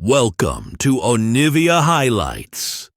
Welcome to Onivia Highlights.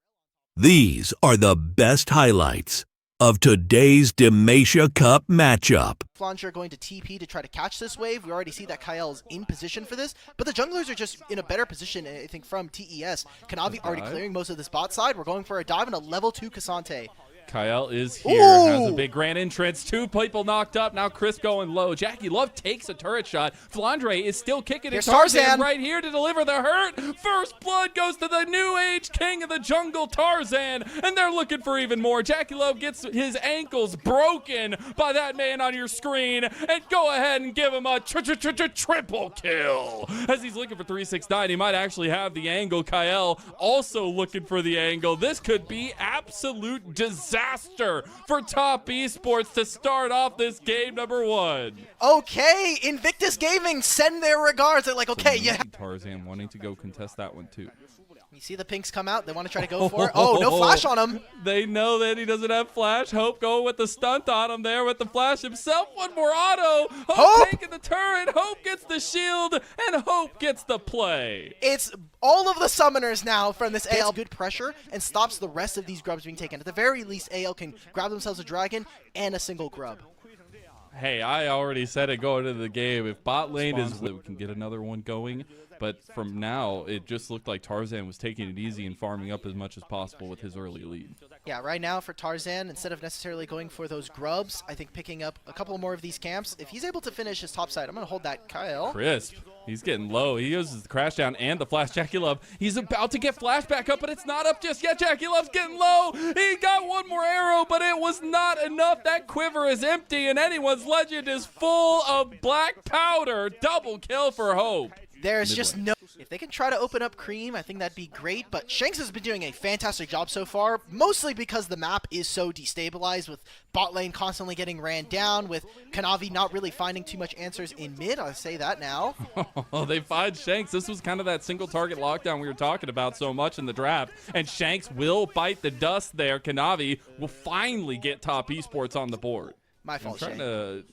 These are the best highlights of today's Demacia Cup matchup. Flanger going to TP to try to catch this wave. We already see that Kyle is in position for this, but the junglers are just in a better position, I think, from TES. Kanavi already clearing most of this bot side. We're going for a dive and a level 2 Cassante. Kyle is here, has a big grand entrance, 2 people knocked up, now Chris going low. Jackie Love takes a turret shot. Flandre is still kicking it. Tarzan right here to deliver the hurt. First blood goes to the new age king of the jungle, Tarzan, and they're looking for even more. Jackie Love gets his ankles broken by that man on your screen, and go ahead and give him a triple kill. As he's looking for 369, he might actually have the angle. Kyle also looking for the angle. This could be absolute disaster for Top Esports to start off this game number 1. Okay, Invictus Gaming send their regards. They're like, okay, yeah. Tarzan wanting to go contest that one too. You see the pinks come out. They want to try to go for it. Oh, no flash on him. They know that he doesn't have flash. Hope going with the stunt on him there with the flash himself. One more auto. Hope taking the turret. Hope gets the shield. And Hope gets the play. It's all of the summoners now from this AL. Good pressure and stops the rest of these grubs being taken. At the very least, AL can grab themselves a dragon and a single grub. Hey, I already said it going into the game. If bot lane is, we can get another one going. But from now, it just looked like Tarzan was taking it easy and farming up as much as possible with his early lead. Yeah, right now for Tarzan, instead of necessarily going for those grubs, I think picking up a couple more of these camps, if he's able to finish his top side, I'm going to hold that Kyle. Crisp. He's getting low. He uses the crash down and the flash. Jackie Love, he's about to get flash back up, but it's not up just yet. Jackie Love's getting low. He got one more arrow, but it was not enough. That quiver is empty, and anyone's legend is full of black powder. Double kill for Hope. There's just no... If they can try to open up Cream, I think that'd be great, but Shanks has been doing a fantastic job so far, mostly because the map is so destabilized, with bot lane constantly getting ran down, with Kanavi not really finding too much answers in mid. I'll say that now. Oh, they find Shanks. This was kind of that single target lockdown we were talking about so much in the draft, and Shanks will bite the dust there. Kanavi will finally get Top Esports on the board. My fault, I'm trying to,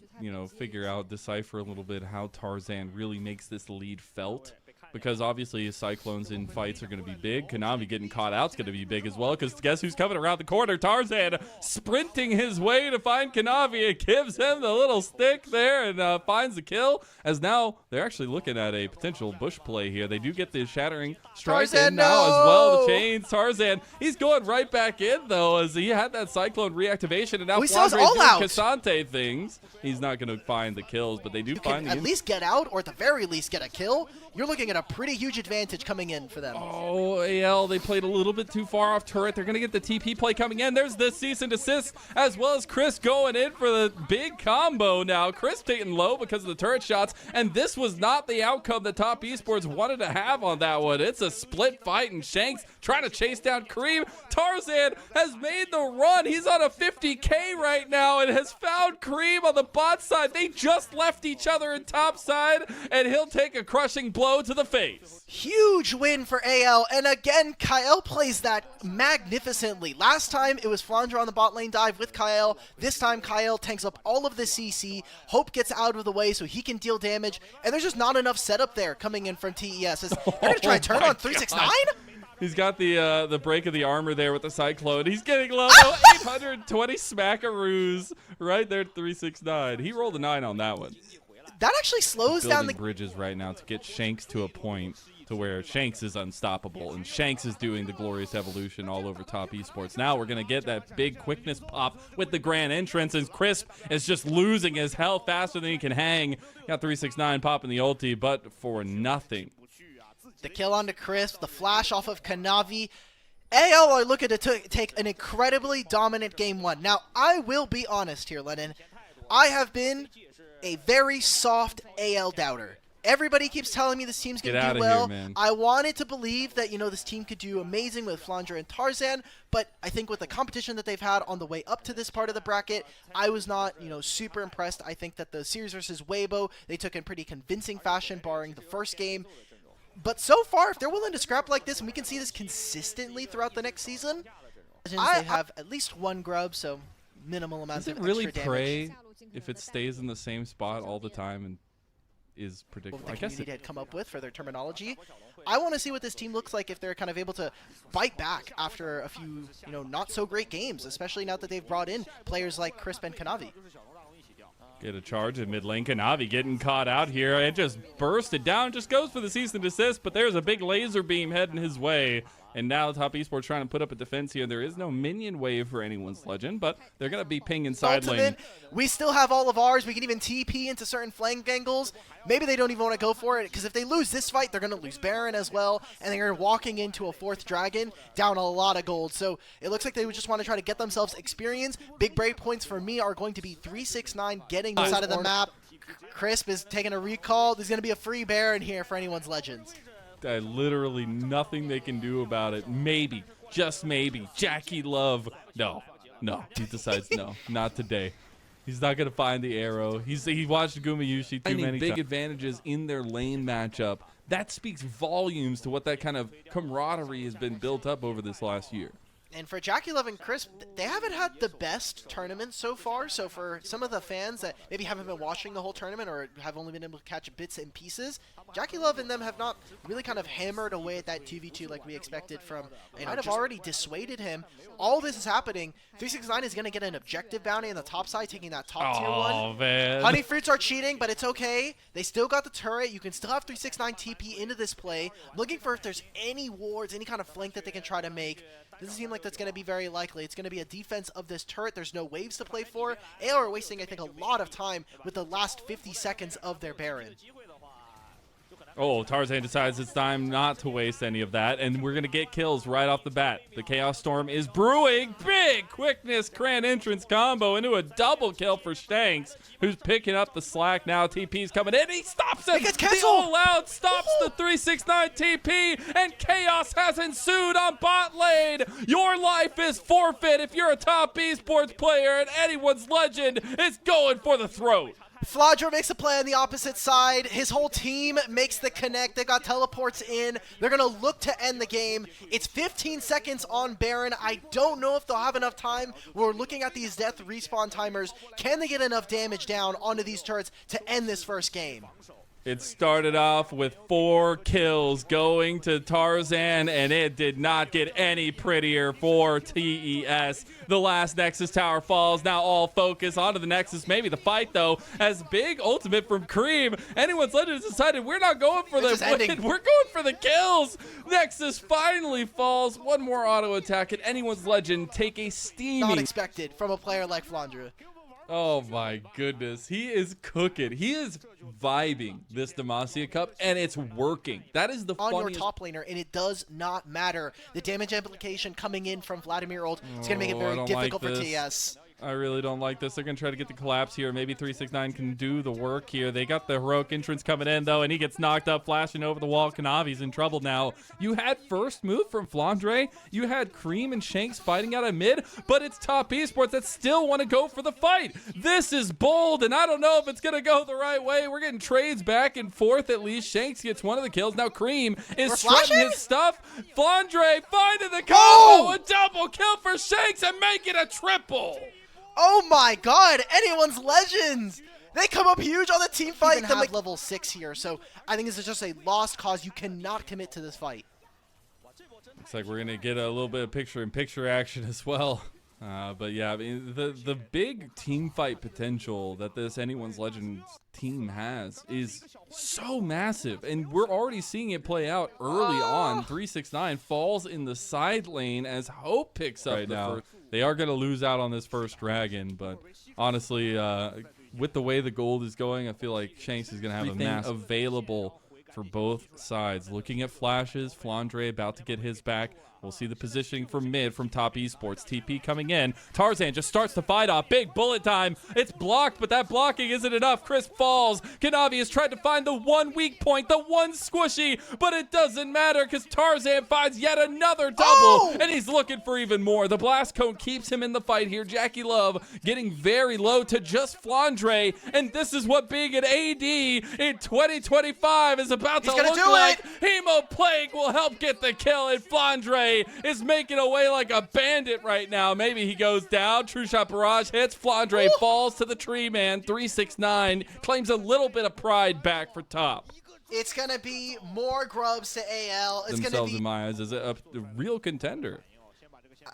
figure out, decipher a little bit how Tarzan really makes this lead felt. Because obviously his Cyclones in fights are going to be big. Kanavi getting caught out is going to be big as well. Because guess who's coming around the corner? Tarzan sprinting his way to find Kanavi. It gives him the little stick there and finds the kill. As now they're actually looking at a potential bush play here. They do get the shattering strike in now as well. The chains. Tarzan, he's going right back in though, as he had that Cyclone reactivation. And now Flandre's doing Cassante things. He's not going to find the kills, but they do find at least get out, or at the very least get a kill. You're looking at a pretty huge advantage coming in for them. Oh, AL, they played a little bit too far off turret. They're going to get the TP play coming in. There's the cease and desist, as well as Chris going in for the big combo now. Chris taking low because of the turret shots, and this was not the outcome that Top Esports wanted to have on that one. It's a split fight, and Shanks trying to chase down Cream. Tarzan has made the run. He's on a 50K right now and has found Cream on the bot side. They just left each other in top side, and he'll take a crushing blow to the face. Huge win for AL, and again, Kyle plays that magnificently. Last time, it was Flandre on the bot lane dive with Kyle. This time, Kyle tanks up all of the CC. Hope gets out of the way so he can deal damage, and there's just not enough setup there coming in from TES. They're going to try to turn on 369? He's got the break of the armor there with the Cyclone. He's getting low. 820 smackaroos right there at 369. He rolled a 9 on that one. That actually slows down the bridges right now to get Shanks to a point to where Shanks is unstoppable, and Shanks is doing the glorious evolution all over Top Esports. Now we're going to get that big quickness pop with the grand entrance, and Crisp is just losing his health faster than he can hang. Got 369 popping the ulti, but for nothing. The kill onto Crisp, the flash off of Kanavi. AL are looking to take an incredibly dominant game 1. Now, I will be honest here, Lennon. I have been a very soft AL doubter. Everybody keeps telling me this team's going to do well. Here, I wanted to believe that, this team could do amazing with Flandre and Tarzan, but I think with the competition that they've had on the way up to this part of the bracket, I was not, super impressed. I think that the series versus Weibo, they took in pretty convincing fashion, barring the first game. But so far, if they're willing to scrap like this, and we can see this consistently throughout the next season, they have at least one grub, so minimal amount of extra damage. Does it really pray if it stays in the same spot all the time and is predictable. The I guess community had come up with for their terminology. I want to see what this team looks like if they're kind of able to bite back after a few, not so great games, especially now that they've brought in players like Crisp and Kanavi. Get a charge in mid lane. Kanavi getting caught out here and just bursted down. Just goes for the cease and desist, but there's a big laser beam heading his way. And now Top Esports trying to put up a defense here. There is no minion wave for anyone's legend, but they're going to be pinging side lane. We still have all of ours. We can even TP into certain flank angles. Maybe they don't even want to go for it, because if they lose this fight, they're going to lose Baron as well, and they're walking into a 4th Dragon down a lot of gold. So it looks like they would just want to try to get themselves experience. Big break points for me are going to be 369 getting the side of the map. Crisp is taking a recall. There's going to be a free Baron here for anyone's legends. Literally nothing they can do about it. Maybe, just maybe, Jackie Love. No, he decides no, not today. He's not going to find the arrow. He watched Gumayushi too many big advantages in their lane matchup. That speaks volumes to what that kind of camaraderie has been built up over this last year. And for Jackie Love and Crisp, they haven't had the best tournament so far. So for some of the fans that maybe haven't been watching the whole tournament or have only been able to catch bits and pieces, Jackie Love and them have not really kind of hammered away at that 2v2 like we expected from. They might have already dissuaded him. All this is happening. 369 is going to get an objective bounty on the top side, taking that top tier one. Oh, man. Honey Fruits are cheating, but it's okay. They still got the turret. You can still have 369 TP into this play. I'm looking for if there's any wards, any kind of flank that they can try to make. Doesn't seem like that's going to be very likely. It's going to be a defense of this turret. There's no waves to play for. AL are wasting, I think, a lot of time with the last 50 seconds of their Baron. Oh, Tarzan decides it's time not to waste any of that, and we're going to get kills right off the bat. The Chaos Storm is brewing. Big quickness, Cran entrance combo into a double kill for Shanks, who's picking up the slack now. TP's coming in. He stops it. The all-out stops the 369 TP, and chaos has ensued on bot lane. Your life is forfeit if you're a top esports player, and anyone's legend is going for the throat. Fladra makes a play on the opposite side. His whole team makes the connect. They got teleports in. They're going to look to end the game. It's 15 seconds on Baron. I don't know if they'll have enough time. We're looking at these death respawn timers. Can they get enough damage down onto these turrets to end this first game? It started off with 4 kills going to Tarzan, and it did not get any prettier for TES. The last Nexus tower falls. Now all focus onto the Nexus. Maybe the fight, though, as big ultimate from Cream. Anyone's legend has decided we're not going for the win. We're going for the kills. Nexus finally falls. One more auto attack, and anyone's legend take a steaming. Not expected from a player like Flandra. Oh my goodness, he is cooking. He is vibing this Demacia Cup, and it's working. That is the funniest. On your top laner, and it does not matter. The damage implication coming in from Vladimir Ult is going to make it very difficult for TS. I really don't like this. They're going to try to get the collapse here. Maybe 369 can do the work here. They got the heroic entrance coming in, though, and he gets knocked up, flashing over the wall. Kanavi's in trouble now. You had first move from Flandre. You had Cream and Shanks fighting out of mid, but it's Top Esports that still want to go for the fight. This is bold, and I don't know if it's going to go the right way. We're getting trades back and forth at least. Shanks gets one of the kills. Now Cream is strutting his stuff. Flandre finding the combo. A double kill for Shanks and make it a triple. Oh my god, anyone's legends! They come up huge on the team fight. They have level 6 here, so I think this is just a lost cause. You cannot commit to this fight. Looks like we're going to get a little bit of picture-in-picture action as well. But yeah, I mean, the big team fight potential that this Anyone's Legends team has is so massive, and we're already seeing it play out early on. 369 falls in the side lane as Hope picks up the first. They are going to lose out on this first dragon, but honestly, with the way the gold is going, I feel like Shanks is going to have a mass available for both sides. Looking at flashes, Flandre about to get his back. We'll see the positioning from mid from Top Esports. TP coming in. Tarzan just starts to fight off. Big bullet time. It's blocked, but that blocking isn't enough. Chris falls. Kanavi has tried to find the one weak point, the one squishy, but it doesn't matter because Tarzan finds yet another double, and he's looking for even more. The blast cone keeps him in the fight here. Jackie Love getting very low to just Flandre, and this is what being an AD in 2025 is about to look like. Hemo Plague will help get the kill, and Flandre Flandre is making away like a bandit right now. Maybe he goes down. True shot barrage hits. Flandre falls to the tree man. 369 claims a little bit of pride back for top. It's going to be more grubs to AL. It's Themselves in my eyes as a real contender.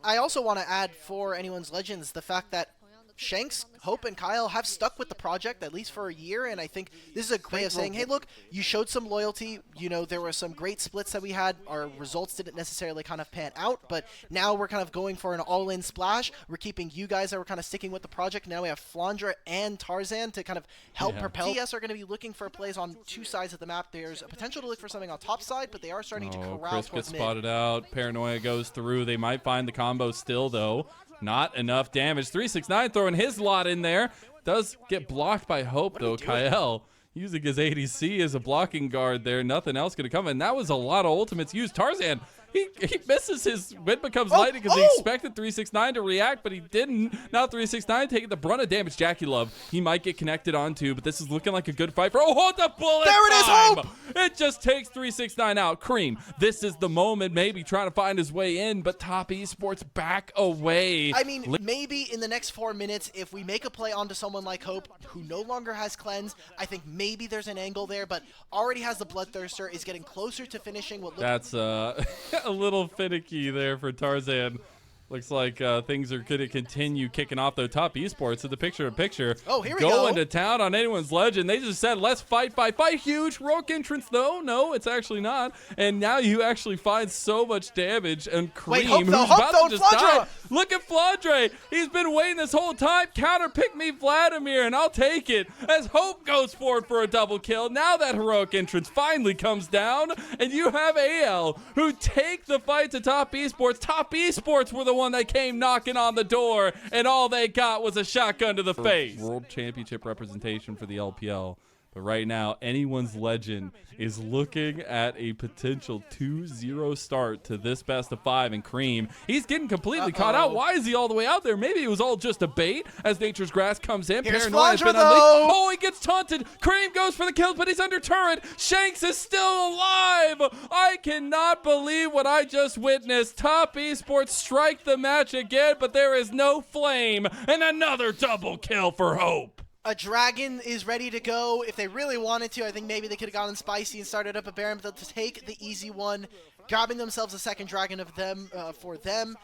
I also want to add for Anyone's Legends the fact that Shanks, Hope, and Kyle have stuck with the project at least for a year, and I think this is a great way of saying, hey, look, you showed some loyalty. You know, there were some great splits that we had. Our results didn't necessarily kind of pan out, but now we're kind of going for an all-in splash. We're keeping you guys that were kind of sticking with the project. Now we have Flandre and Tarzan to kind of help propel. TES are going to be looking for plays on two sides of the map. There's a potential to look for something on top side, but they are starting to corral Chris towards gets mid. spotted out. Paranoia goes through. They might find the combo still, though. Not enough damage. 369 throwing his lot in there. Does get blocked by Hope, though. Kyle using his ADC as a blocking guard there. Nothing else going to come. And that was a lot of ultimates used. Tarzan, he misses his win becomes lighting because he expected 369 to react, but he didn't. Now 369 taking the brunt of damage. Jackie Love, he might get connected onto, but this is looking like a good fight for. Oh, the bullet! There it is, Hope! It just takes 369 out. Cream, this is the moment, maybe trying to find his way in, but Top Esports back away. I mean, maybe in the next 4 minutes, if we make a play onto someone like Hope, who no longer has cleanse, I think maybe there's an angle there, but already has the Bloodthirster, is getting closer to finishing what looks. That's a little finicky there for Tarzan. Looks like things are going to continue kicking off, though. Top Esports in the picture-in-picture. Oh, here we go. Going to town on Anyone's Legend. They just said, let's fight. Huge heroic entrance, though. No, it's actually not. And now you actually find so much damage. And Cream, who's about to just die. Look at Flandre. He's been waiting this whole time. Counter pick me Vladimir, and I'll take it. As Hope goes forward for a double kill. Now that heroic entrance finally comes down. And you have AL, who take the fight to Top Esports. Top Esports were the one that came knocking on the door, and all they got was a shotgun to the face. World Championship representation for the LPL. But right now, Anyone's Legend is looking at a potential 2-0 start to this best of 5. And Cream, he's getting completely caught out. Why is he all the way out there? Maybe it was all just a bait as Nature's Grass comes in. Here's Paranoia has been Flandre, though. Oh, he gets taunted. Cream goes for the kills, but he's under turret. Shanks is still alive. I cannot believe what I just witnessed. Top Esports strike the match again, but there is no flame. And another double kill for Hope. A dragon is ready to go. If they really wanted to, I think maybe they could have gotten spicy and started up a Baron, but they'll take the easy one, grabbing themselves a second dragon of them for them.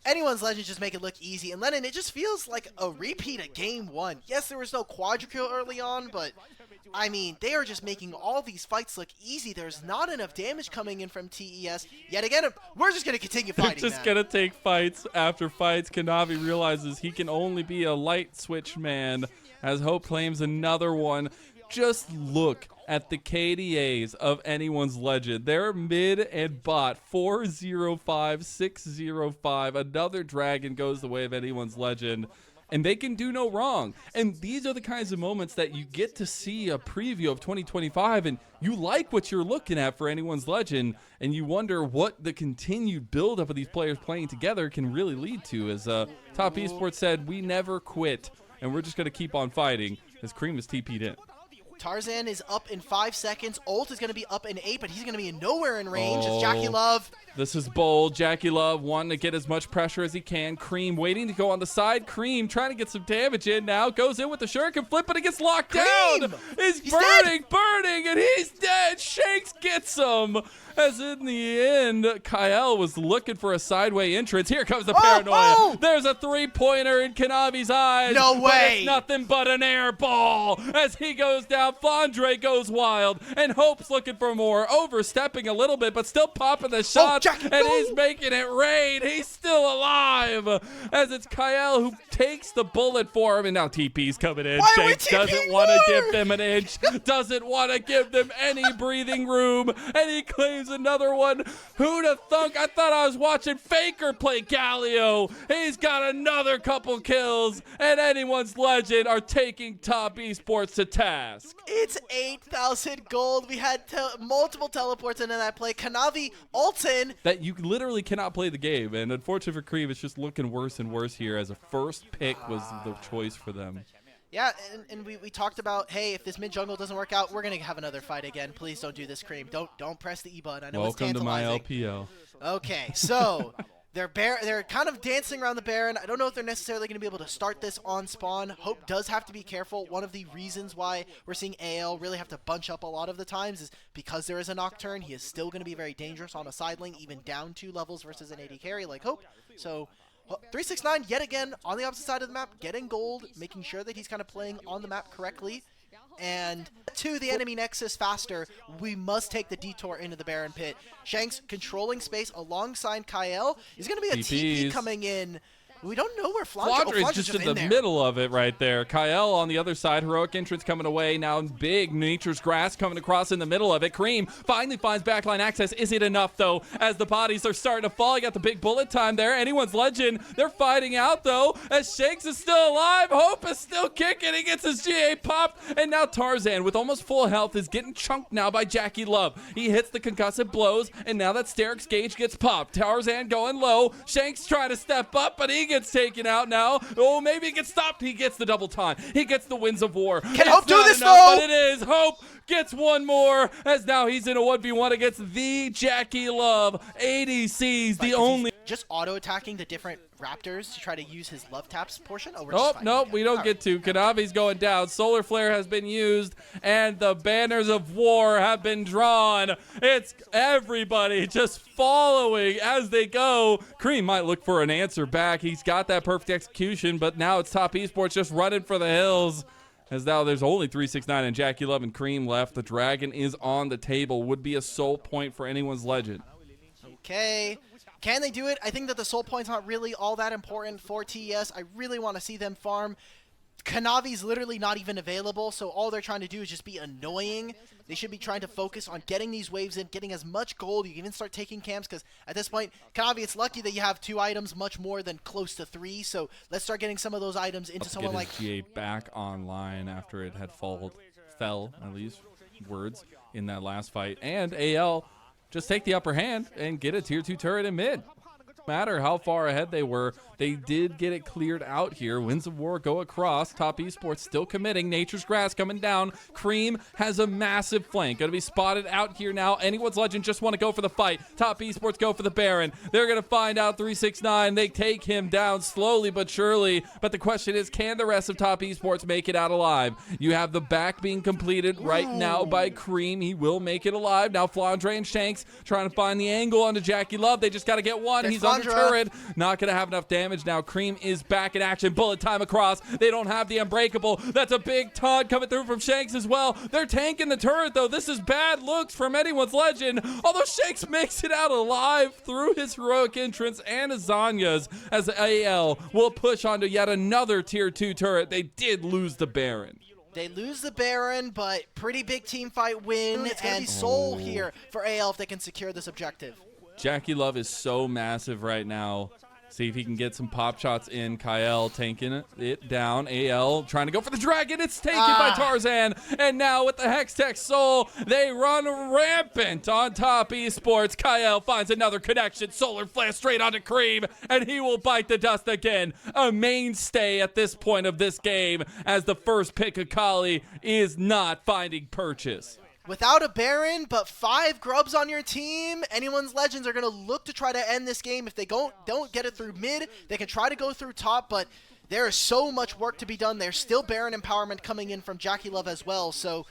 Anyone's Legends just make it look easy. And Lennon, it just feels like a repeat of Game 1. Yes, there was no quadra-kill early on, but I mean, they are just making all these fights look easy. There's not enough damage coming in from TES. Yet again, we're just going to continue fighting. They're just going to take fights after fights. Kanavi realizes he can only be a light switch man as Hope claims another one. Just look at the KDAs of Anyone's Legend. They're mid and bot 405, 605. Another dragon goes the way of Anyone's Legend. And they can do no wrong. And these are the kinds of moments that you get to see a preview of 2025, and you like what you're looking at for Anyone's Legend, and you wonder what the continued buildup of these players playing together can really lead to. As Top Esports said, we never quit, and we're just going to keep on fighting as Cream is TP'd in. Tarzan is up in 5 seconds. Ult is going to be up in 8, but he's going to be nowhere in range. It's Jackie Love. This is bold. Jackie Love wanting to get as much pressure as he can. Cream waiting to go on the side. Cream trying to get some damage in now. Goes in with the shuriken flip, but it gets locked down. He's burning, and he's dead. Shanks gets him. As in the end, Kyle was looking for a sideway entrance. Here comes the paranoia. There's a three-pointer in Kanavi's eyes. No way. But it's nothing but an air ball. As he goes down, Flandre goes wild, and Hope's looking for more. Overstepping a little bit, but still popping the shot. And he's making it rain. He's still alive. As it's Kyle who takes the bullet for him, and now TP's coming in. Shanks doesn't want to give them an inch. Doesn't want to give them any breathing room. And he claims another one. Who'd have thunk? I thought I was watching Faker play Galio. He's got another couple kills, and Anyone's Legend are taking Top Esports to task. It's 8,000 gold. We had multiple teleports into that play. Kanavi, Alton. That you literally cannot play the game, and unfortunately for Cream, it's just looking worse and worse here as a first pick was the choice for them. Yeah, and we talked about, hey, if this mid jungle doesn't work out, we're gonna have another fight again. Please don't do this, Cream. Don't press the E button. I know it's tantalizing. Welcome to my LPL. Okay, so they're kind of dancing around the Baron. I don't know if they're necessarily going to be able to start this on spawn. Hope does have to be careful. One of the reasons why we're seeing AL really have to bunch up a lot of the times is because there is a Nocturne. He is still going to be very dangerous on a side lane, even down 2 levels versus an AD carry like Hope. So 369 yet again on the opposite side of the map, getting gold, making sure that he's kind of playing on the map correctly. And to the enemy nexus faster, we must take the detour into the Baron pit. Shanks controlling space alongside Kyle. He's going to be a TP coming in. We don't know where Flandre is just in the middle of it right there. Kyle on the other side. Heroic entrance coming away. Now big Nature's Grass coming across in the middle of it. Cream finally finds backline access. Is it enough, though, as the bodies are starting to fall? You got the big bullet time there. Anyone's Legend. They're fighting out, though, as Shanks is still alive. Hope is still kicking. He gets his GA popped. And now Tarzan, with almost full health, is getting chunked now by Jackie Love. He hits the concussive blows, and now that Steric's gauge gets popped. Tarzan going low. Shanks trying to step up, but he gets taken out now. Oh, maybe he gets stopped. He gets the double time. He gets the Winds of War. Can Hope do this, though? But it is. Hope gets one more, as now he's in a 1v1 against the Jackie Love. ADC's the only... Just auto-attacking the different Raptors to try to use his love taps portion? Nope, we don't get to. Kanavi's going down. Solar Flare has been used, and the banners of war have been drawn. It's everybody just following as they go. Cream might look for an answer back. He's got that perfect execution, but now it's Top Esports just running for the hills. As now there's only 369 and Jackie Love and Cream left. The Dragon is on the table. Would be a soul point for anyone's Legend. Okay. Can they do it? I think that the soul point's not really all that important for TES. I really want to see them farm. Kanavi's literally not even available, so all they're trying to do is just be annoying. They should be trying to focus on getting these waves in, getting as much gold. You can even start taking camps, because at this point, Kanavi, it's lucky that you have 2 items, much more than close to 3. So let's start getting some of those items into someone like... GA back online after it had fell, at least, words, in that last fight. And AL... just take the upper hand and get a tier 2 turret in mid. No matter how far ahead they were, they did get it cleared out here. Winds of War go across. Top Esports still committing. Nature's Grass coming down. Cream has a massive flank. Going to be spotted out here now. Anyone's Legend just want to go for the fight. Top Esports go for the Baron. They're going to find out 369. They take him down slowly but surely. But the question is, can the rest of Top Esports make it out alive? You have the back being completed right now by Cream. He will make it alive. Now Flandre and Shanks trying to find the angle onto Jackie Love. They just got to get one. He's under turret. Not going to have enough damage now. Cream is back in action. Bullet time across. They don't have the Unbreakable. That's a big taunt coming through from Shanks as well. They're tanking the turret, though. This is bad looks from anyone's Legend. Although Shanks makes it out alive through his heroic entrance and Azanya's, as AL will push onto yet another tier 2 turret. They did lose the Baron. They lose the Baron, but pretty big team fight win, and Soul here for AL if they can secure this objective. Jackie Love is so massive right now. See if he can get some pop shots in. Kyle tanking it down. AL trying to go for the Dragon. It's taken by Tarzan. And now with the Hextech Soul, they run rampant on Top Esports. Kyle finds another connection. Solar Flare straight onto Cream, and he will bite the dust again. A mainstay at this point of this game, as the first pick of Kali is not finding purchase. Without a Baron, but 5 grubs on your team, anyone's Legends are going to look to try to end this game. If they don't get it through mid, they can try to go through top, but there is so much work to be done. There's still Baron empowerment coming in from Jackie Love as well, so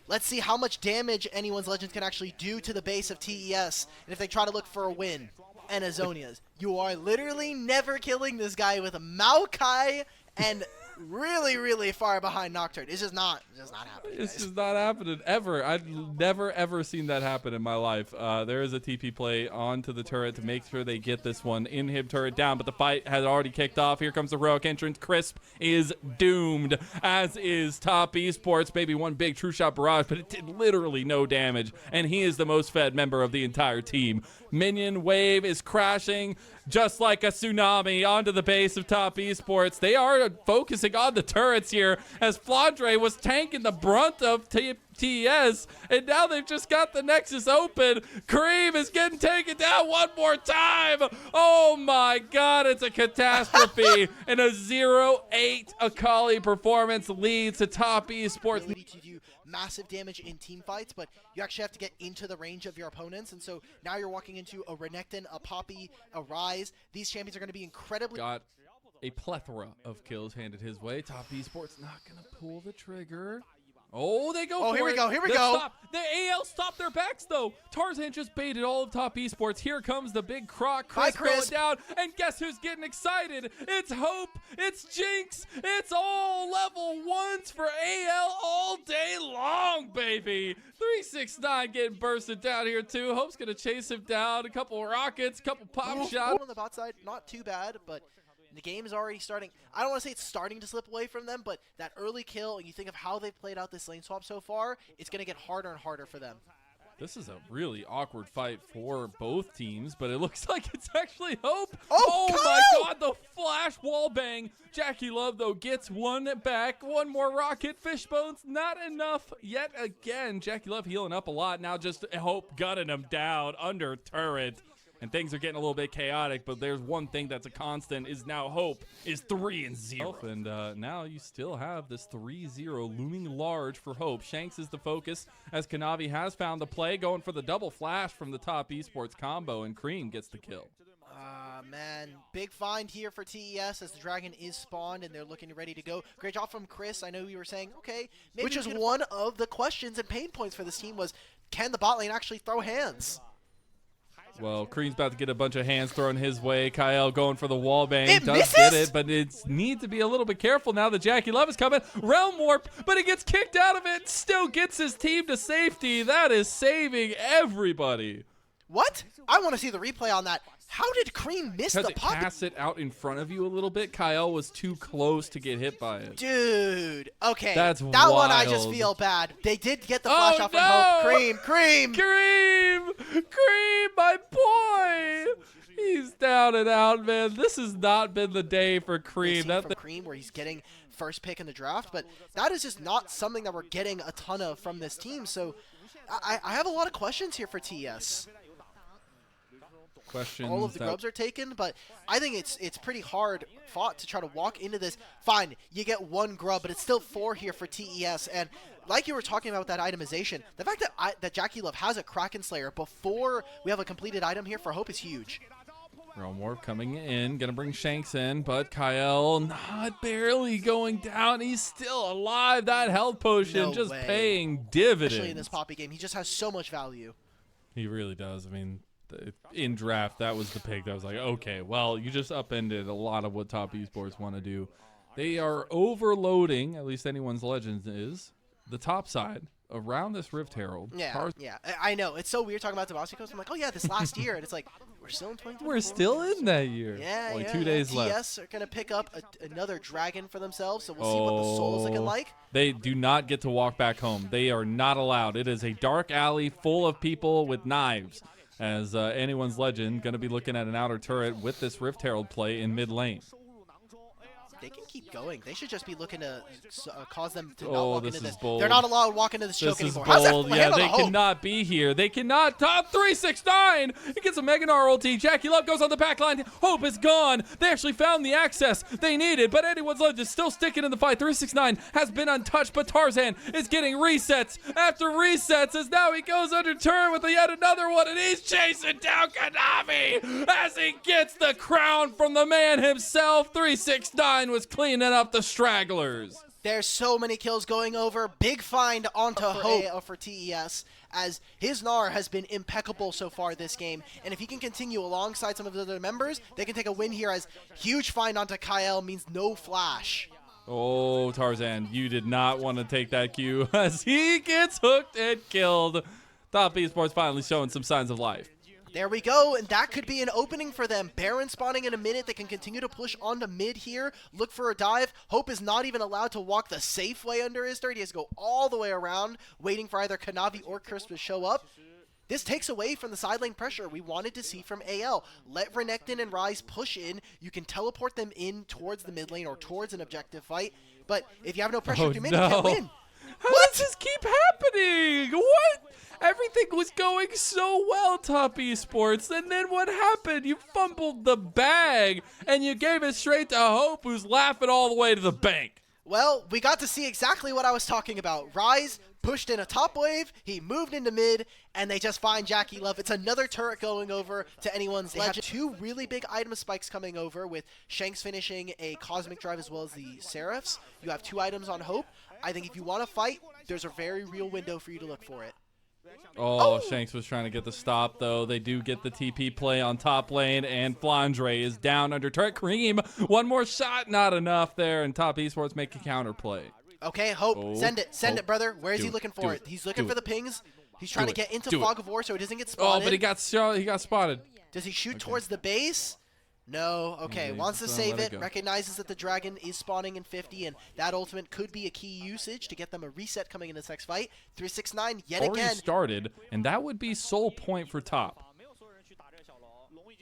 let's see how much damage anyone's Legends can actually do to the base of TES, and if they try to look for a win. And Azonia's, you are literally never killing this guy with a Maokai and really, really far behind Nocturne. It's just not happening. It's just not happening ever. I've never, ever seen that happen in my life. There is a TP play onto the turret to make sure they get this one. Inhib turret down, but the fight has already kicked off. Here comes the heroic entrance. Crisp is doomed, as is Top Esports. Maybe one big true shot barrage, but it did literally no damage, and he is the most fed member of the entire team. Minion wave is crashing just like a tsunami onto the base of Top Esports. They are focusing on the turrets here, as Flandre was tanking the brunt of TES, and now they've just got the Nexus open. Cream is getting taken down one more time. Oh my god, it's a catastrophe. And a 0-8 Akali performance leads to Top Esports. To do massive damage in team fights, but you actually have to get into the range of your opponents. And so now you're walking into a Renekton, a Poppy, a Ryze. These champions are going to be incredibly... Got a plethora of kills handed his way. Top Esports not going to pull the trigger. Oh, they go for it. Here we go, here we go. The AL stopped their backs, though. Tarzan just baited all of Top Esports. Here comes the big croc. Chris going down. And guess who's getting excited? It's Hope. It's Jinx. It's all level 1s for AL all day long, baby. 369 getting bursted down here, too. Hope's going to chase him down. A couple rockets, a couple pop shots. On the bot side, not too bad, but... the game is already starting. I don't want to say it's starting to slip away from them, but that early kill, and you think of how they've played out this lane swap so far, it's going to get harder and harder for them. This is a really awkward fight for both teams, but it looks like it's actually Hope. Oh my God, the flash wall bang. Jackie Love, though, gets one back. One more rocket. Fishbones, not enough yet again. Jackie Love healing up a lot. Now just Hope gunning him down under turret. And things are getting a little bit chaotic, but there's one thing that's a constant is now Hope is 3-0. And now you still have this 3-0 looming large for Hope. Shanks is the focus as Kanavi has found the play, going for the double flash from the Top Esports combo, and Cream gets the kill. Man, big find here for TES as the dragon is spawned and they're looking ready to go. Great job from Chris. I know you were saying, okay, maybe which is one of the questions and pain points for this team was, can the bot lane actually throw hands? Well, Cream's about to get a bunch of hands thrown his way. Kyle going for the wall bang. It does misses? get it, but it needs to be a little bit careful now that Jackie Love is coming. Realm Warp, but he gets kicked out of it. Still gets his team to safety. That is saving everybody. What? I want to see the replay on that. How did Cream miss the pop? Pass it out in front of you a little bit. Kyle was too close to get hit by it. Dude. Okay. That's that wild. One I just feel bad. They did get the flash off from Hope. Cream, my boy. He's down and out, man. This has not been the day for Cream. Cream where he's getting first pick in the draft, but that is just not something that we're getting a ton of from this team. So I have a lot of questions here for TS. All of the grubs are taken, but I think it's pretty hard fought to try to walk into this. Fine, you get one grub, but it's still 4 here for TES. And like you were talking about with that itemization, the fact that Jackie Love has a Kraken Slayer before we have a completed item here for Hope is huge. Realm Warp coming in, gonna bring Shanks in, but Kyle not barely going down. He's still alive. That health potion just paying dividends. Especially in this Poppy game, he just has so much value. He really does. I mean, in draft, that was the pick that was like, okay, well, you just upended a lot of what Top Esports want to do. They are overloading, at least anyone's Legends is, the top side around this Rift Herald. Yeah, I know. It's so weird talking about Demacia. I'm like, oh yeah, this last year. And it's like, we're still in 2024. We're still in that year. Yeah, Only 2 days left. TS are going to pick up another dragon for themselves, so we'll see what the soul is looking like. They do not get to walk back home. They are not allowed. It is a dark alley full of people with knives. As anyone's Legend going to be looking at an outer turret with this Rift Herald play in mid lane. They can keep going. They should just be looking to cause them to not walk into this. Bold. They're not allowed to walk into this choke anymore. How's that yeah, they cannot be here. They cannot. Top 369. He gets a Meganar ulti. Jackie Love goes on the back line. Hope is gone. They actually found the access they needed, but anyone's Legend is still sticking in the fight. 369 has been untouched, but Tarzan is getting resets after resets as now he goes under turn with yet another one, and he's chasing down Kanavi as he gets the crown from the man himself. 369 was cleaning up the stragglers. There's so many kills going over. Big find onto Hope for TES, as his Gnar has been impeccable so far this game. And if he can continue alongside some of the other members, they can take a win here, as huge find onto Kyle means no flash. Oh, Tarzan, you did not want to take that cue as he gets hooked and killed. Top Esports finally showing some signs of life. There we go, and that could be an opening for them. Baron spawning in a minute. They can continue to push onto mid here, look for a dive. Hope is not even allowed to walk the safe way under his turret. He has to go all the way around, waiting for either Kanavi or Crisp to show up. This takes away from the side lane pressure we wanted to see from AL. Let Renekton and Ryze push in. You can teleport them in towards the mid lane or towards an objective fight. But if you have no pressure to mid, you can't win. How does this keep happening? What? Everything was going so well, Top Esports, and then what happened? You fumbled the bag, and you gave it straight to Hope, who's laughing all the way to the bank. Well, we got to see exactly what I was talking about. Rise pushed in a top wave, he moved into mid, and they just find Jackie Love. It's another turret going over to anyone's legend. Two really big item spikes coming over with Shanks finishing a Cosmic Drive as well as the Seraphs. You have 2 items on Hope. I think if you want to fight, there's a very real window for you to look for it. Oh, Shanks was trying to get the stop, though. They do get the TP play on top lane, and Flandre is down under turret. Cream, one more shot, not enough there, and Top Esports make a counter play. Okay, Hope, send it, brother. Where is he looking for it? He's looking for the pings. He's trying to get into Fog of War so he doesn't get spotted. Oh, but he got spotted. Does he shoot towards the base? No. Okay, wants to save it, recognizes that the dragon is spawning in 50, and that ultimate could be a key usage to get them a reset coming in this next fight. 369 yet already again. Started, and that would be soul point for top.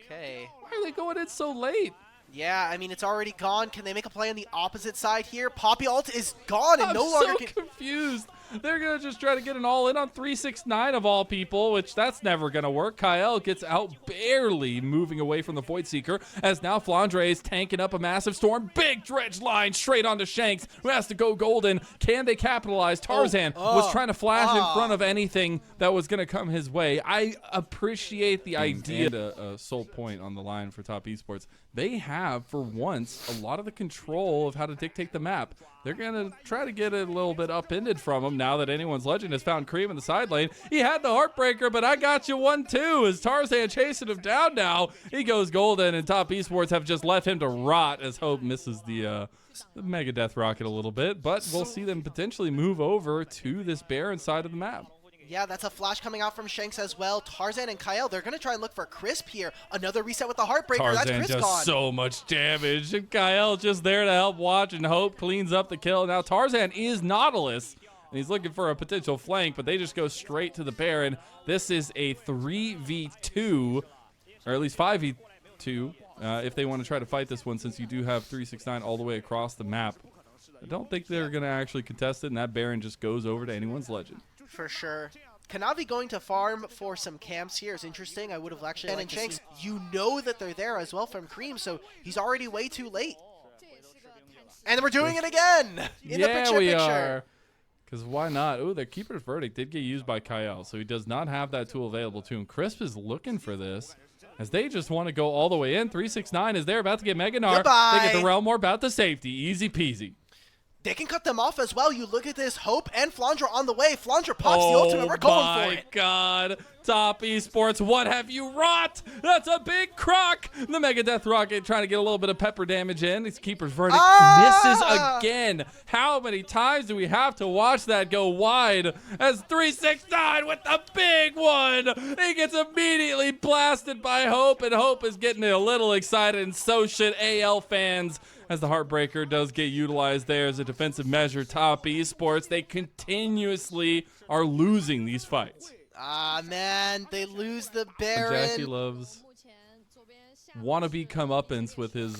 Okay. Why are they going in so late? Yeah, I mean, it's already gone. Can they make a play on the opposite side here? Poppy ult is gone and no longer can... confused. They're going to just try to get an all-in on 369 of all people, which that's never going to work. Kyle gets out barely moving away from the Void Seeker, as now Flandre is tanking up a massive storm. Big dredge line straight onto Shanks, who has to go golden. Can they capitalize? Tarzan was trying to flash in front of anything that was going to come his way. I appreciate the idea. A sole point on the line for Top Esports. They have, for once, a lot of the control of how to dictate the map. They're going to try to get it a little bit upended from him now that anyone's legend has found Cream in the side lane. He had the Heartbreaker, but I got you 1-2 as Tarzan chasing him down now. He goes golden, and Top Esports have just left him to rot as Hope misses the Mega Death Rocket a little bit. But we'll see them potentially move over to this barren side of the map. Yeah, that's a flash coming out from Shanks as well. Tarzan and Kyle, they're going to try and look for Crisp here. Another reset with the Heartbreaker. Tarzan That's Crisp does gone. So much damage. And Kyle just there to help watch, and Hope cleans up the kill. Now Tarzan is Nautilus, and he's looking for a potential flank, but they just go straight to the Baron. This is a 3v2, or at least 5v2, if they want to try to fight this one, since you do have 369 all the way across the map. I don't think they're going to actually contest it, and that Baron just goes over to anyone's legend. For sure. Kanavi going to farm for some camps here is interesting. I would have actually liked to see. You know that they're there as well from Cream, so he's already way too late. And we're doing it again in the picture. We are. Because why not? Oh, the Keeper's Verdict did get used by Kyle, so he does not have that tool available to him. Crisp is looking for this, as they just want to go all the way in. 369 is there, about to get Meganar. Goodbye. They get the Realm War, about the safety. Easy peasy. They can cut them off as well. You look at this, Hope and Flandre on the way. Flandre pops the ultimate. We're going for it. Oh my God. Top Esports, what have you wrought? That's a big crock. The Mega Death Rocket trying to get a little bit of pepper damage in. His Keeper's Verdict misses again. How many times do we have to watch that go wide? As 369 with the big one. He gets immediately blasted by Hope, and Hope is getting a little excited, and so should AL fans, as the Heartbreaker does get utilized there as a defensive measure. Top Esports, they continuously are losing these fights. Ah, man, they lose the Baron. Jackie loves wannabe comeuppance with his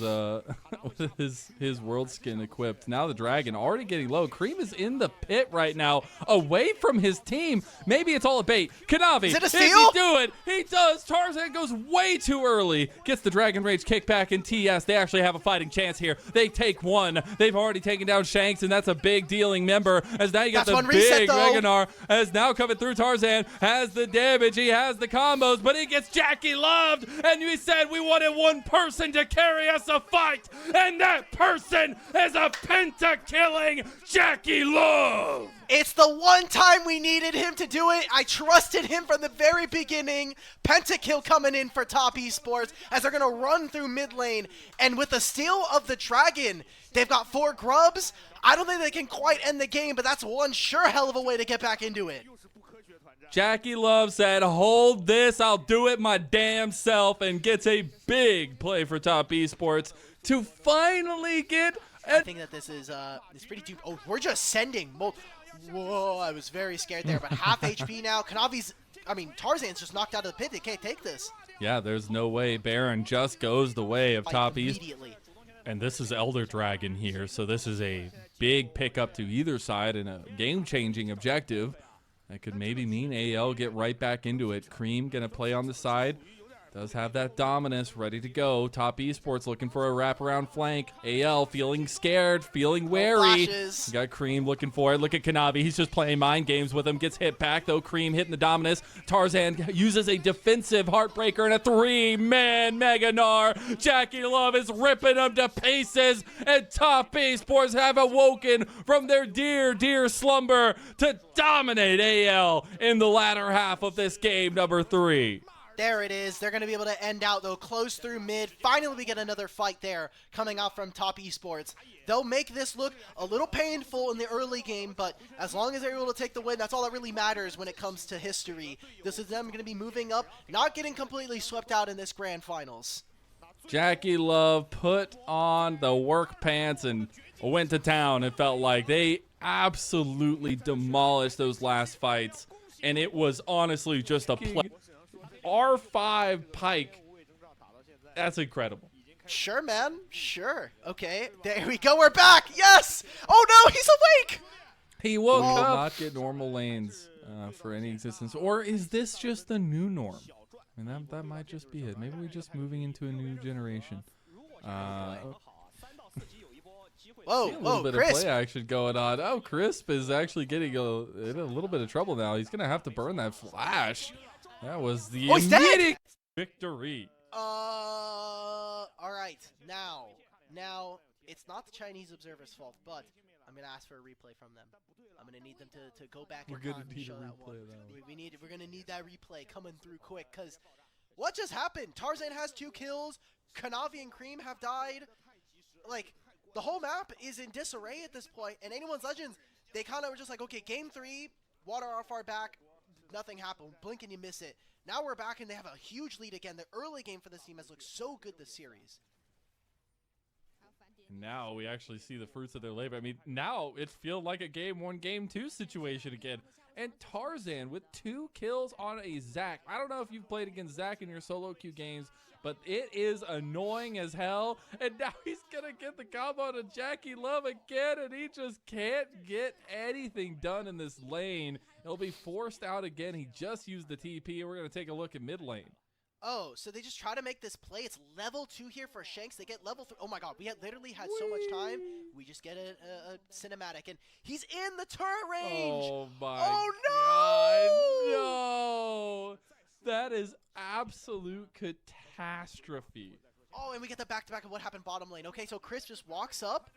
with his world skin equipped. Now the dragon already getting low. Cream is in the pit right now, away from his team. Maybe it's all a bait. Kanavi, is it a steal? If he do it, he does. Tarzan goes way too early. Gets the Dragon Rage kickback in TS. They actually have a fighting chance here. They take one. They've already taken down Shanks, and that's a big dealing member. As now you got the big Meganar, as now coming through. Tarzan has the damage. He has the combos, but he gets Jackie loved. And we said we wanted one person to carry us a fight, and that person is a penta-killing Jackie Love. It's the one time we needed him to do it. I trusted him from the very beginning. Pentakill coming in for Top Esports as they're going to run through mid lane. And with the steal of the dragon, they've got 4 grubs. I don't think they can quite end the game, but that's one sure hell of a way to get back into it. Jackie Love said, hold this, I'll do it my damn self, and gets a big play for Top Esports to finally get... I think that this is it's pretty deep. Oh, we're just sending... Whoa, I was very scared there, but half HP now. Tarzan's just knocked out of the pit. They can't take this. Yeah, there's no way. Baron just goes the way of Top East. Immediately. And this is Elder Dragon here, so this is a big pickup to either side and a game-changing objective. That could maybe mean AL get right back into it. Cream going to play on the side. Does have that dominance ready to go. Top Esports looking for a wraparound flank. AL feeling scared, feeling wary. Got Cream looking for it. Look at Kanavi. He's just playing mind games with him. Gets hit back, though. Cream hitting the dominance. Tarzan uses a defensive heartbreaker and a 3-man Mega Gnar. Jackie Love is ripping him to pieces. And Top Esports have awoken from their dear slumber to dominate AL in the latter half of this game number 3. There it is. They're going to be able to end out, though, close through mid. Finally, we get another fight there coming out from Top Esports. They'll make this look a little painful in the early game, but as long as they're able to take the win, that's all that really matters when it comes to history. This is them going to be moving up, not getting completely swept out in this grand finals. Jackie Love put on the work pants and went to town. It felt like they absolutely demolished those last fights, and it was honestly just a play. R5 Pike. That's incredible. Sure, man. Sure. Okay. There we go. We're back. Yes. Oh, no. He's awake. He woke up. Not get normal lanes for any existence. Or is this just the new norm? I mean, that might just be it. Maybe we're just moving into a new generation. Whoa, a little bit Crisp. of play action going on. Oh, Crisp is actually getting in a little bit of trouble now. He's going to have to burn that flash. That was the immediate victory. All right. Now, it's not the Chinese observer's fault, but I'm going to ask for a replay from them. I'm going to need them to go back and show that one. We're going to need that replay coming through quick, because what just happened? Tarzan has 2 kills. Kanavi and Cream have died. Like, the whole map is in disarray at this point, and Anyone's Legends, they kind of were just like, okay, game 3, water our far back. Nothing happened. Blink and you miss it. Now we're back and they have a huge lead again. The early game for this team has looked so good this series. Now we actually see the fruits of their labor. I mean, now it feels like a game 1, game 2 situation again. And Tarzan with 2 kills on a Zac. I don't know if you've played against Zac in your solo queue games, but it is annoying as hell. And now he's going to get the combo to Jackie Love again, and he just can't get anything done in this lane. He'll be forced out again. He just used the TP, and we're going to take a look at mid lane. Oh, so they just try to make this play. It's level 2 here for Shanks. They get level 3. Oh my god, we had literally had so much time. We just get a cinematic, and he's in the turret range. Oh my God, no! That is absolute catastrophe. Oh, and we get the back-to-back of what happened bottom lane. Okay, so Chris just walks up.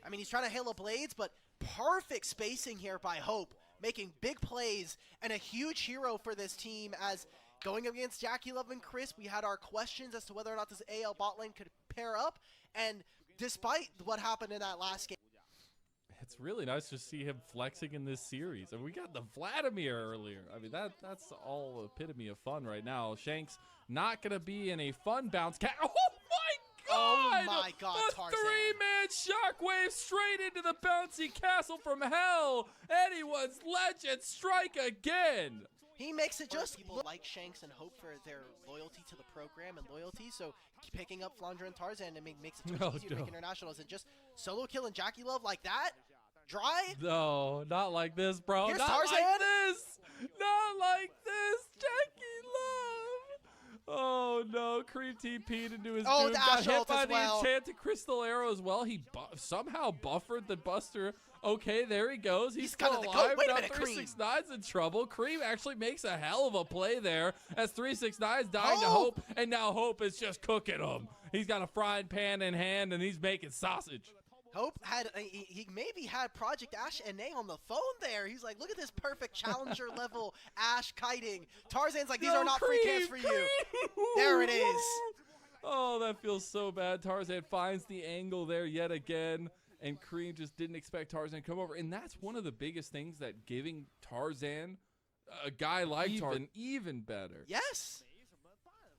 I mean, he's trying to Halo Blades, but perfect spacing here by Hope, making big plays, and a huge hero for this team. As going up against Jackie Love and Chris, we had our questions as to whether or not this AL bot lane could pair up, and despite what happened in that last game, it's really nice to see him flexing in this series. And we got the Vladimir earlier. I mean, that's all epitome of fun right now. Shanks not going to be in a fun bounce. Oh, my God! Oh, my God, a Tarzan. 3-man shockwave straight into the bouncy castle from hell. Anyone's Legend strike again. He makes it just people like Shanks and Hope for their loyalty to the program and loyalty, so picking up Flandre and Tarzan and makes it so much easier to make internationals, and just solo killing Jackie Love like that? Dry? No, not like this, bro. Here's not Tarzan. like this. Not like this. Jackie Love. Oh, no. Cream TP'd into his doom. The Got Ash hit ult by as the well. enchanted crystal arrow as well. He somehow buffered the Buster. Okay, there he goes. He's still kind of alive. Wait a Now minute, Cream. 369's in trouble. Cream actually makes a hell of a play there as 369's dying to Hope, and now Hope is just cooking him. He's got a frying pan in hand, and he's making sausage. Hope had he maybe had Project Ash and Nay on the phone there. He's like, look at this perfect challenger level Ash kiting. Tarzan's like, these are not free camps for you. There it is. Oh, that feels so bad. Tarzan finds the angle there yet again, and Cream just didn't expect Tarzan to come over. And that's one of the biggest things that giving Tarzan a guy like Tarzan even better. Yes.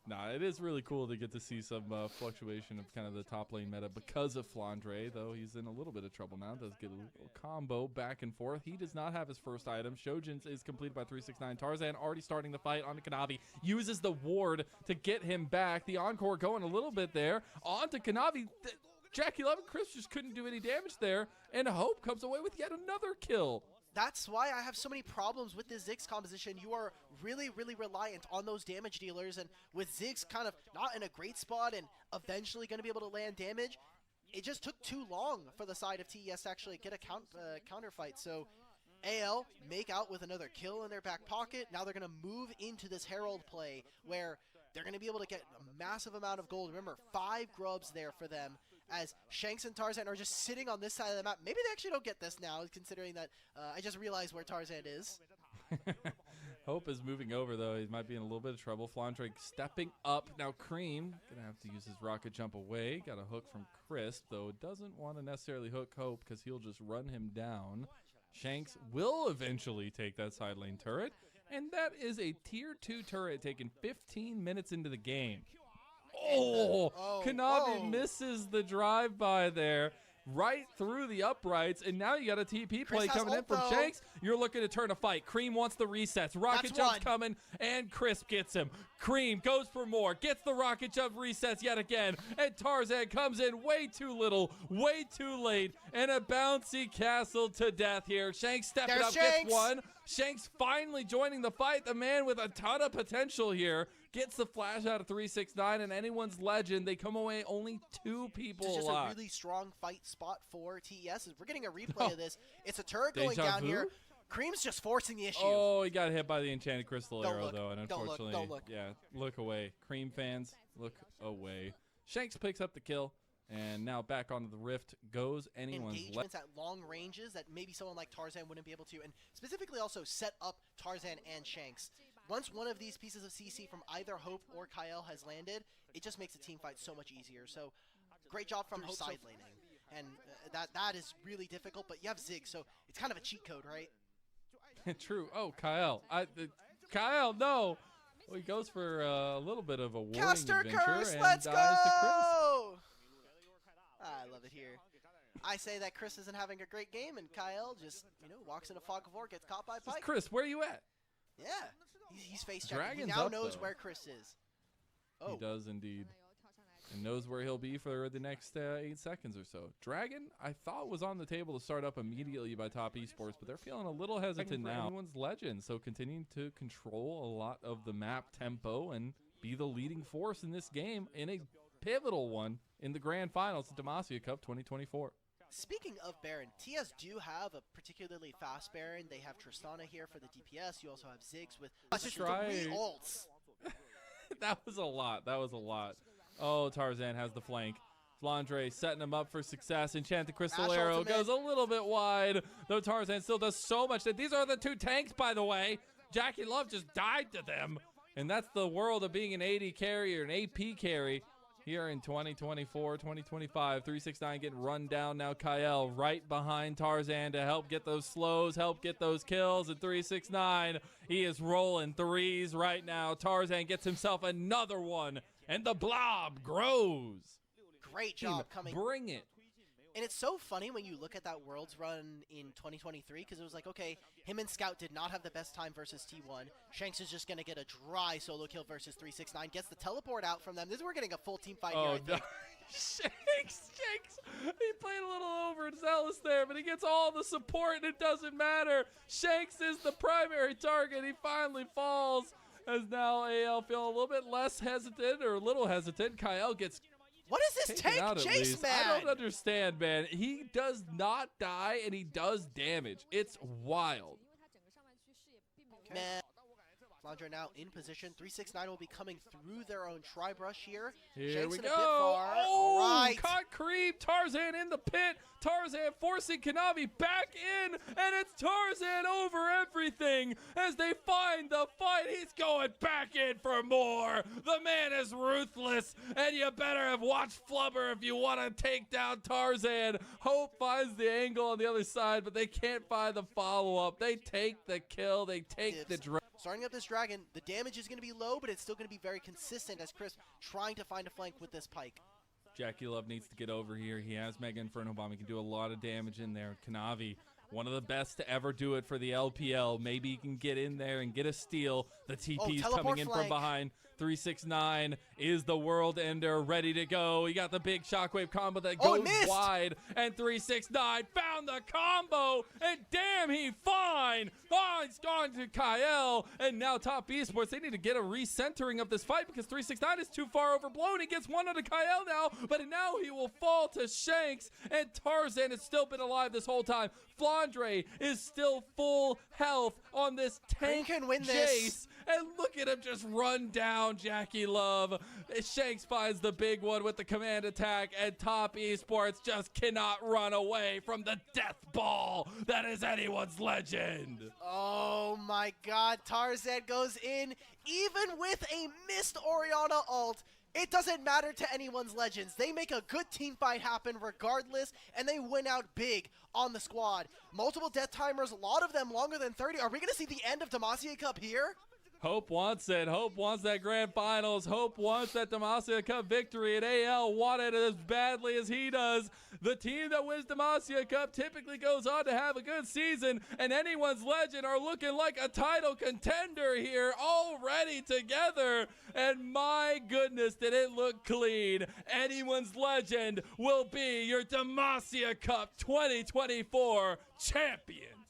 Nah, it is really cool to get to see some fluctuation of kind of the top lane meta because of Flandre, though he's in a little bit of trouble now. Does get a little combo back and forth. He does not have his first item. Shojin's is completed by 369. Tarzan already starting the fight onto Kanavi. Uses the ward to get him back. The encore going a little bit there. Onto Kanavi. Jackie Love and Chris just couldn't do any damage there. And Hope comes away with yet another kill. that's why I have so many problems with this Ziggs composition. You are really, really reliant on those damage dealers, and with Ziggs kind of not in a great spot and eventually going to be able to land damage, it just took too long for the side of TES to actually get a counter fight. So AL make out with another kill in their back pocket. Now they're going to move into this Herald play where they're going to be able to get a massive amount of gold. Remember, 5 grubs there for them as Shanks and Tarzan are just sitting on this side of the map. Maybe they actually don't get this now, considering that I just realized where Tarzan is. Hope is moving over, though. He might be in a little bit of trouble. Flandre stepping up. Now Cream going to have to use his rocket jump away. Got a hook from Crisp, though doesn't want to necessarily hook Hope because he'll just run him down. Shanks will eventually take that side lane turret, and that is a tier 2 turret taking 15 minutes into the game. Kanavi misses the drive-by there, right through the uprights, and now you got a TP play coming in from Shanks. You're looking to turn a fight. Cream wants the resets. Rocket jump's coming, and Crisp gets him. Cream goes for more, gets the rocket jump resets yet again, and Tarzan comes in way too little, way too late, and a bouncy castle to death here. Shanks stepping up, gets one. Shanks finally joining the fight. The man with a ton of potential here gets the flash out of 369, and anyone's legend. They come away only 2 people alive. It's just a really strong fight spot for TES. We're getting a replay of this. It's a turret going down here. Cream's just forcing the issue. Oh, he got hit by the enchanted crystal arrow, though, and Don't unfortunately, look. Yeah, look away. Cream fans, look away. Shanks picks up the kill, and now back onto the rift goes anyone's engagements at long ranges that maybe someone like Tarzan wouldn't be able to, and specifically also set up Tarzan and Shanks. Once one of these pieces of CC from either Hope or Kyle has landed, it just makes the team fight so much easier. So great job from Hope side laning, and that is really difficult, but you have Ziggs, so it's kind of a cheat code, right? True. Oh, Kyle. Kyle, no. Well, he goes for a little bit of a warning Caster adventure curse, and let's dies go! I love it here. I say that Chris isn't having a great game, and Kyle just, walks in a fog of war, gets caught by Pike. Chris, where are you at? Yeah, he's face checking. He now knows where Chris is. He does indeed. And knows where he'll be for the next 8 seconds or so. Dragon, I thought, was on the table to start up immediately by top Esports, but they're feeling a little hesitant now. Anyone's legend, so continuing to control a lot of the map tempo and be the leading force in this game in a pivotal one in the grand finals of Demacia Cup 2024. Speaking of Baron, TS do have a particularly fast Baron. They have Tristana here for the DPS. You also have Ziggs with 3 ults. That was a lot. Oh, Tarzan has the flank. Flandre setting him up for success. Enchanted Crystal Arrow goes a little bit wide, though Tarzan still does so much. These are the 2 tanks, by the way. Jackie Love just died to them. And that's the world of being an AD carry or an AP carry here in 2024, 2025. 369 getting run down now. Kyle right behind Tarzan to help get those slows, help get those kills. And 369, he is rolling 3s right now. Tarzan gets himself another one, and the blob grows. Great job coming. Bring it. And it's so funny when you look at that Worlds run in 2023, because it was like, okay, him and Scout did not have the best time versus T1. Shanks is just going to get a dry solo kill versus 369, gets the teleport out from them. We're getting a full team fight here, I think. Shanks, he played a little overzealous there, but he gets all the support, and it doesn't matter. Shanks is the primary target. He finally falls, as now AL feeling a little bit less hesitant, or a little hesitant. Kyle gets... What is this tank chase, man? I don't understand, man. He does not die, and he does damage. It's wild. Man. Flandre now in position. 369 will be coming through their own tri-brush here. Here we go. Oh, right. Caught creep. Tarzan in the pit. Tarzan forcing Kanavi back in, and it's Tarzan over everything as they find the fight. He's going back in for more. The man is ruthless, and you better have watched Flubber if you want to take down Tarzan. Hope finds the angle on the other side, but they can't find the follow-up. They take the kill. They take the draw. Starting up this Dragon, the damage is going to be low, but it's still going to be very consistent as Chris trying to find a flank with this Pike. Jackie Love needs to get over here. He has Mega Inferno Bomb. He can do a lot of damage in there. Kanavi one of the best to ever do it for the LPL. Maybe he can get in there and get a steal. The TP's coming in from behind. 369 is the world ender, ready to go. He got the big shockwave combo that goes wide, and 369 found the combo, and damn, he fine. Oh, it's gone to Kyle, and now top Esports, they need to get a recentering of this fight because 369 is too far overblown. He gets one onto Kyle now, but now he will fall to Shanks, and Tarzan has still been alive this whole time. Flandre is still full health on this tank can win Jace, this. and look at him just run down Jackie Love. Shanks finds the big one with the command attack, and top Esports just cannot run away from the death ball that is anyone's legend. Oh my god, Tarzan goes in even with a missed Orianna ult. It doesn't matter to anyone's legends. They make a good team fight happen regardless, and they win out big on the squad. Multiple death timers, a lot of them longer than 30. Are we going to see the end of Demacia Cup here? Hope wants it. Hope wants that grand finals. Hope wants that Demacia Cup victory, and AL want it as badly as he does. The team that wins Demacia Cup typically goes on to have a good season, and anyone's legend are looking like a title contender here already together. And my goodness, did it look clean. Anyone's legend will be your Demacia Cup 2024 champion.